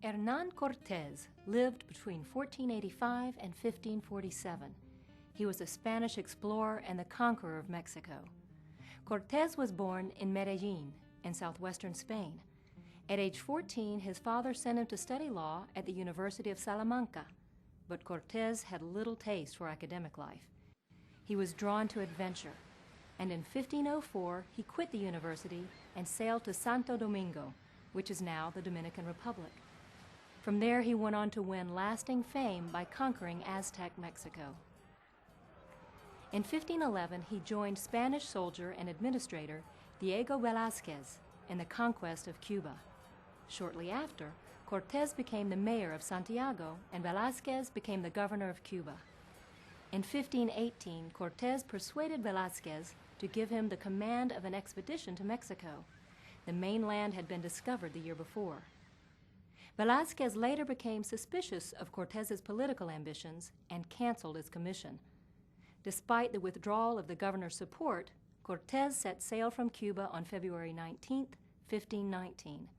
Hernán Cortes lived between 1485 and 1547. He was a Spanish explorer and the conqueror of Mexico. Cortes was born in Medellin, in southwestern Spain. At age 14, his father sent him to study law at the University of Salamanca, but Cortes had little taste for academic life. He was drawn to adventure, and in 1504 he quit the university and sailed to Santo Domingo, which is now the Dominican Republic. From there he went on to win lasting fame by conquering Aztec Mexico. In 1511 he joined Spanish soldier and administrator Diego Velázquez in the conquest of Cuba. Shortly after, Cortes became the mayor of Santiago and Velázquez became the governor of Cuba. In 1518, Cortes persuaded Velázquez to give him the command of an expedition to Mexico. The mainland had been discovered the year before. Velázquez later became suspicious of Cortes's political ambitions and canceled his commission. Despite the withdrawal of the governor's support, Cortes set sail from Cuba on February 19, 1519.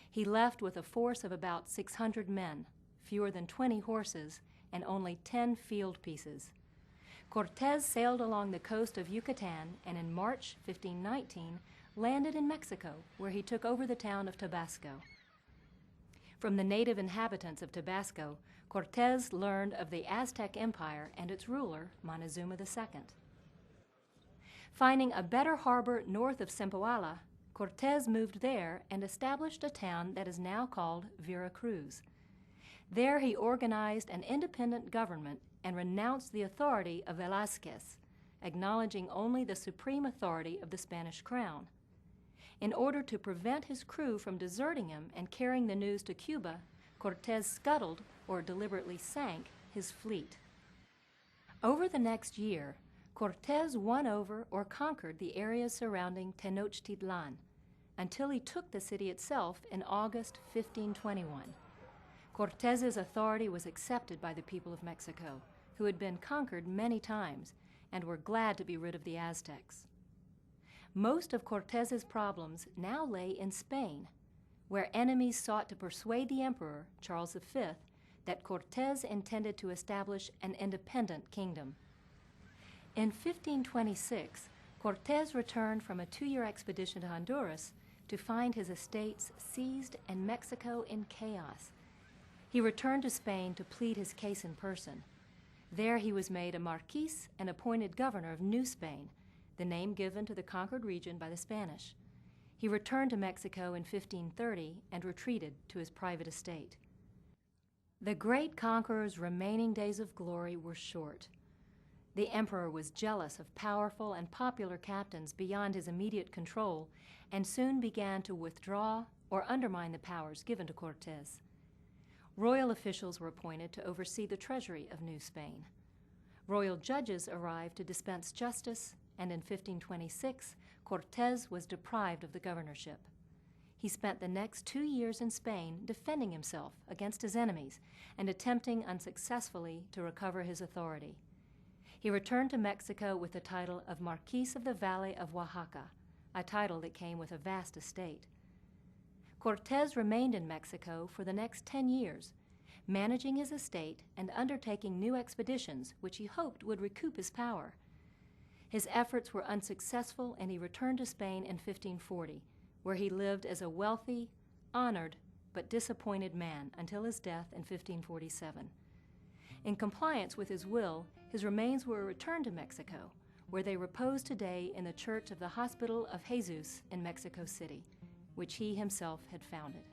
He left with a force of about 600 men, fewer than 20 horses, and only 10 field pieces. Cortes sailed along the coast of Yucatan and in March 1519 landed in Mexico, where he took over the town of Tabasco. From the native inhabitants of Tabasco, Cortes learned of the Aztec Empire and its ruler, Montezuma II. Finding a better harbor north of Zempoala, Cortes moved there and established a town that is now called Veracruz. There he organized an independent government and renounced the authority of Velázquez, acknowledging only the supreme authority of the Spanish crown. In order to prevent his crew from deserting him and carrying the news to Cuba, Cortes scuttled, or deliberately sank, his fleet. Over the next year, Cortes won over or conquered the areas surrounding Tenochtitlan, until he took the city itself in August 1521. Cortes's authority was accepted by the people of Mexico, who had been conquered many times and were glad to be rid of the Aztecs. Most of Cortes's problems now lay in Spain, where enemies sought to persuade the emperor, Charles V, that Cortes intended to establish an independent kingdom. In 1526, Cortes returned from a 2-year expedition to Honduras to find his estates seized and Mexico in chaos. He returned to Spain to plead his case in person. There he was made a marquis and appointed governor of New Spain, the name given to the conquered region by the Spanish. He returned to Mexico in 1530 and retreated to his private estate. The great conqueror's remaining days of glory were short. The emperor was jealous of powerful and popular captains beyond his immediate control and soon began to withdraw or undermine the powers given to Cortes. Royal officials were appointed to oversee the treasury of New Spain. Royal judges arrived to dispense justice, and in 1526, Cortes was deprived of the governorship. He spent the next 2 years in Spain defending himself against his enemies and attempting unsuccessfully to recover his authority. He returned to Mexico with the title of Marquis of the Valley of Oaxaca, a title that came with a vast estate. Cortes remained in Mexico for the next 10 years, managing his estate and undertaking new expeditions which he hoped would recoup his power. His efforts were unsuccessful and he returned to Spain in 1540, where he lived as a wealthy, honored, but disappointed man until his death in 1547. In compliance with his will, his remains were returned to Mexico, where they repose today in the Church of the Hospital of Jesus in Mexico City, which he himself had founded.